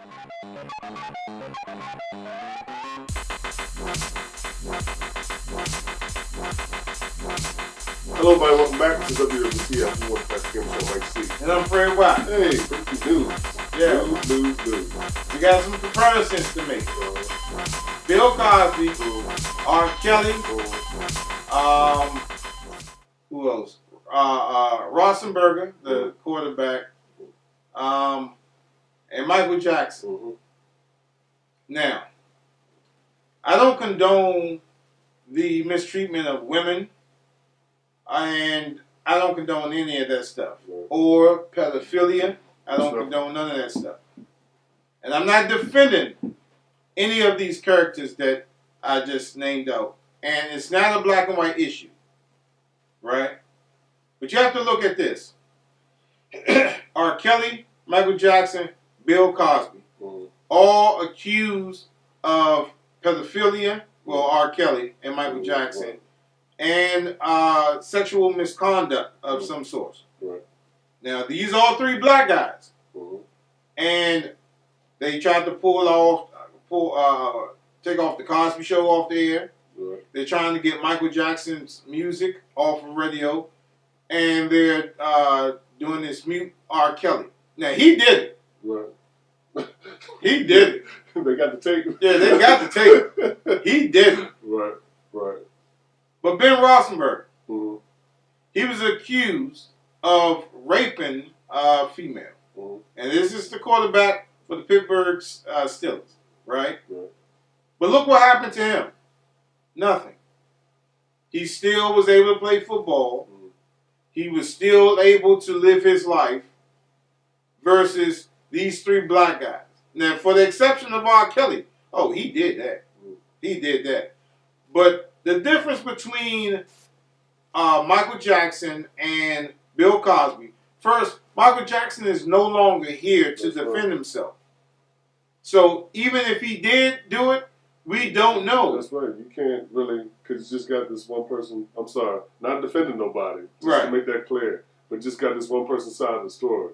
Hello, everybody. Welcome back. This is WWTF. What's that game show, MikeC. And I'm Fred Watt. Hey, breaking news. Yeah. News. We got some comparisons to make. Bill Cosby, R.Kelly, who else? Roethlisberger, the quarterback, and Michael Jackson. Now, I don't condone the mistreatment of women, and I don't condone any of that stuff. Or pedophilia. I don't condone none of that stuff. And I'm not defending any of these characters that I just named out. And it's not a black and white issue. Right? But you have to look at this. R. Kelly, Michael Jackson, Bill Cosby. All accused of pedophilia. Well, R. Kelly and Michael Jackson. And sexual misconduct of some sort. Now, these are all three black guys. And they tried to take off the Cosby Show off the air. They're trying to get Michael Jackson's music off of radio. And they're doing this mute R. Kelly. Now, he did it. He did it. They got the tape. Yeah, they got the tape. He did it. Right. But Ben Roethlisberger, he was accused of raping a female. And this is the quarterback for the Pittsburgh Steelers, right? But look what happened to him. Nothing. He still was able to play football. He was still able to live his life versus these three black guys. Now, for the exception of R. Kelly, oh, he did that. He did that. But the difference between Michael Jackson and Bill Cosby, first, Michael Jackson is no longer here to defend himself. So even if he did do it, we don't know. That's right. You can't really, because you just got this one person, I'm sorry, not defending nobody, just to make that clear, but just got this one person's side of the story.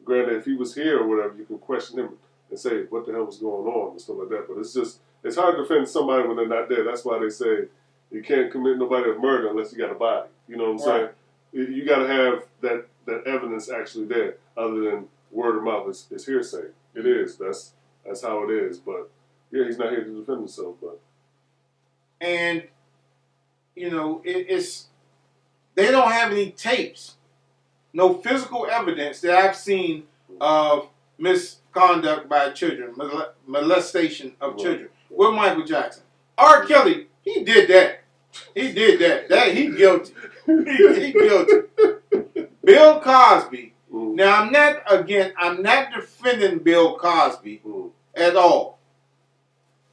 Granted, if he was here or whatever, you can question him and say, what the hell was going on and stuff like that. But it's hard to defend somebody when they're not there. That's why they say you can't commit nobody of murder unless you got a body. You know what I'm saying? You got to have that evidence actually there, other than word of mouth is hearsay. It is. That's how it is. But yeah, he's not here to defend himself. But and you know, it's they don't have any tapes, no physical evidence that I've seen of misconduct by children, molestation of children with Michael Jackson. R. Kelly, he did that. He did that. He guilty. He guilty. Bill Cosby. Now I'm not defending Bill Cosby at all.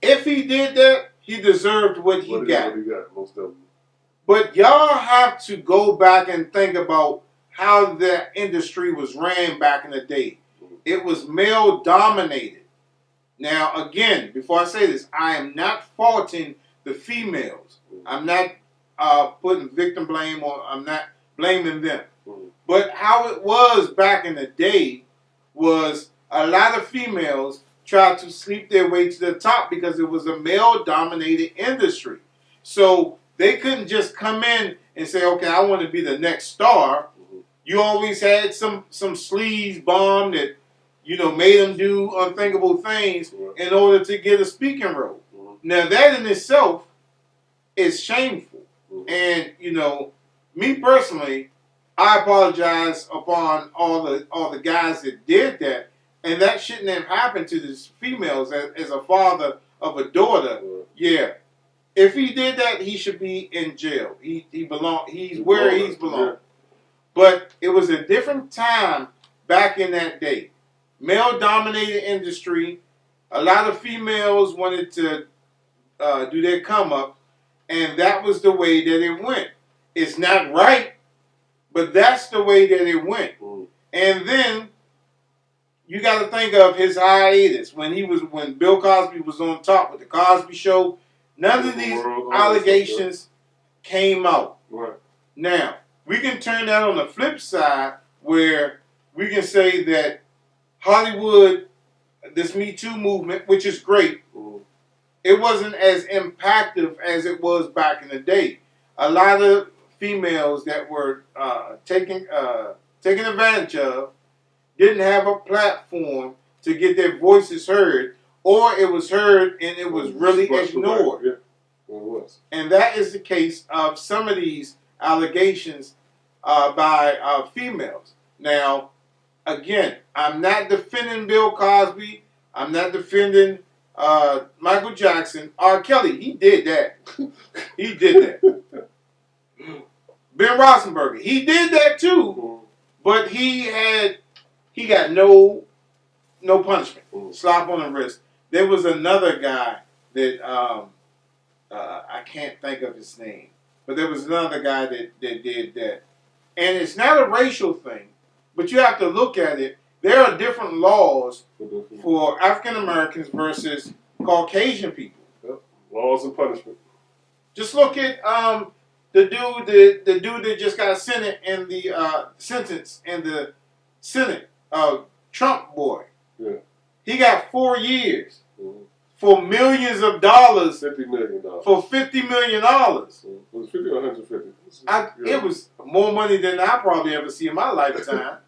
If he did that, he deserved what he got. Most of them. But y'all have to go back and think about how the industry was ran back in the day. It was male dominated. Now again, before I say this, I am not faulting the females. I'm not putting victim blame, or I'm not blaming them. But how it was back in the day was a lot of females tried to sleep their way to the top because it was a male-dominated industry. So they couldn't just come in and say, okay, I want to be the next star. You always had some sleaze bomb that, you know, made them do unthinkable things in order to get a speaking role. Now that in itself is shameful. And, you know, me personally, I apologize upon all the guys that did that. And that shouldn't have happened to these females as a father of a daughter. Yeah. If he did that, he should be in jail. He's where he's belong. But it was a different time back in that day. Male-dominated industry. A lot of females wanted to do their come-up. And that was the way that it went. It's not right, but that's the way that it went. And then you got to think of his hiatus when Bill Cosby was on top with the Cosby Show. None of these allegations came out. Now, we can turn that on the flip side where we can say that Hollywood this Me Too movement, which is great, it wasn't as impactful as it was back in the day. A lot of females that were taken advantage of didn't have a platform to get their voices heard, or it was heard and it was really ignored. Yeah. Well, it was. And that is the case of some of these allegations by females. Now, again, I'm not defending Bill Cosby. I'm not defending Michael Jackson. R.Kelly, he did that. He did that. Ben Roethlisberger, he did that too. But he got no punishment. Slap on the wrist. There was another guy that I can't think of his name, but there was another guy that did that. And it's not a racial thing, but you have to look at it. There are different laws for African Americans versus Caucasian people. Yep. Laws and punishment. Just look at the dude that just got sentenced in the Senate, Trump boy. Yeah. He got 4 years for millions of dollars. $50 million. For $50 million. Was it 50 or 150? It was more money than I probably ever see in my lifetime.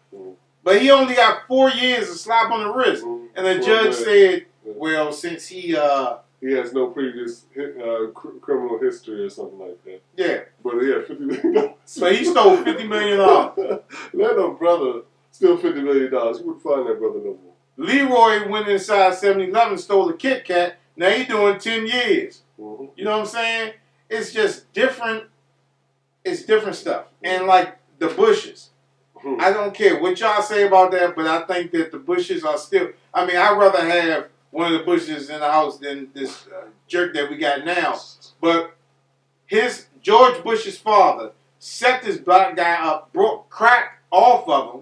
But he only got 4 years of slap on the wrist. And the judge said, well, since he has no previous criminal history or something like that. Yeah. But he had $50 million. So he stole $50 million. Let no brother steal $50 million. You wouldn't find that brother no more. Leroy went inside 7-Eleven, stole a Kit Kat. Now he's doing 10 years. You know what I'm saying? It's just different. It's different stuff. And like the Bushes. I don't care what y'all say about that, but I think that the Bushes are still... I mean, I'd rather have one of the Bushes in the house than this jerk that we got now. But George Bush's father set this black guy up, broke crack off of him,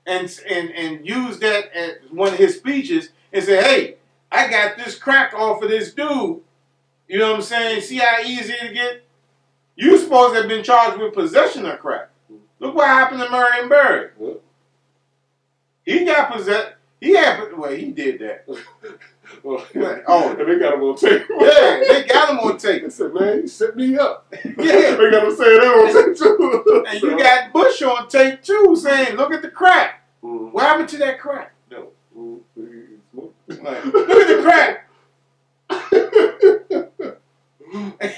and used that as one of his speeches and said, hey, I got this crack off of this dude. You know what I'm saying? See how easy to get? You supposed to have been charged with possession of crack. Look what happened to Marion Barry. He got possessed. He did that. And they got him on tape. Yeah, they got him on tape. They said, man, he set me up. Yeah. They got him saying that on tape too. And you got Bush on tape too saying, look at the crack. What happened to that crack? No. Like, look at the crack.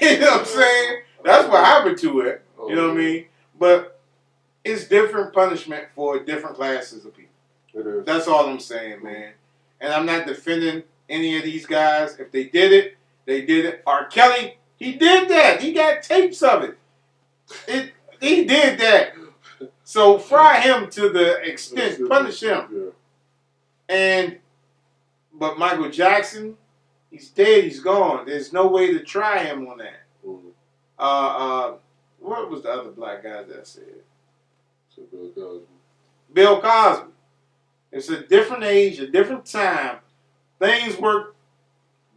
You know what I'm saying? That's what happened to it. You know what I mean? But it's different punishment for different classes of people. It is. That's all I'm saying, man. And I'm not defending any of these guys. If they did it, they did it. R.Kelly, he did that. He got tapes of it. He did that. So fry him to the extent, punish him. Yeah. But Michael Jackson, he's dead, he's gone. There's no way to try him on that. What was the other black guy that said? Bill Cosby. Bill Cosby. It's a different age, a different time. Things worked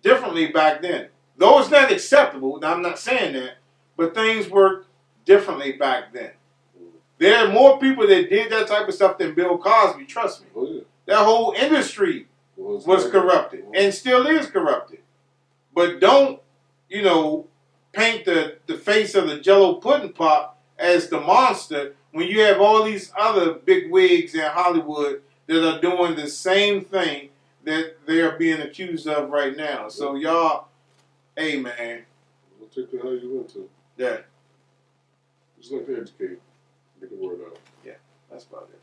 differently back then. Though it's not acceptable, I'm not saying that, but things worked differently back then. There are more people that did that type of stuff than Bill Cosby, trust me. Oh, yeah. That whole industry was corrupted and still is corrupted. But don't, paint the face of the Jell-O pudding pop as the monster when you have all these other big wigs in Hollywood that are doing the same thing that they are being accused of right now. So y'all, hey man. We'll take to how you went to. Yeah. Just like to educate. Get the word out. Yeah, that's about it.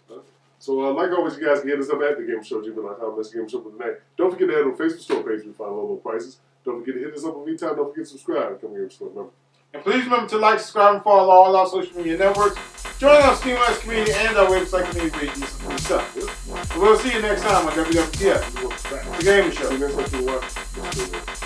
So, like always, you guys can hit us up at thagamersshow@gmail.com. That's the Game Show for the night. Don't forget to head on the Facebook store page. We find low prices. Don't forget to hit us up on vTime. Don't forget to subscribe. Come here, remember. And please remember to like, subscribe, and follow all our social media networks. Join our Steam community and our website community pages and stuff. So we'll see you next time on WWTF, The Gamer Show.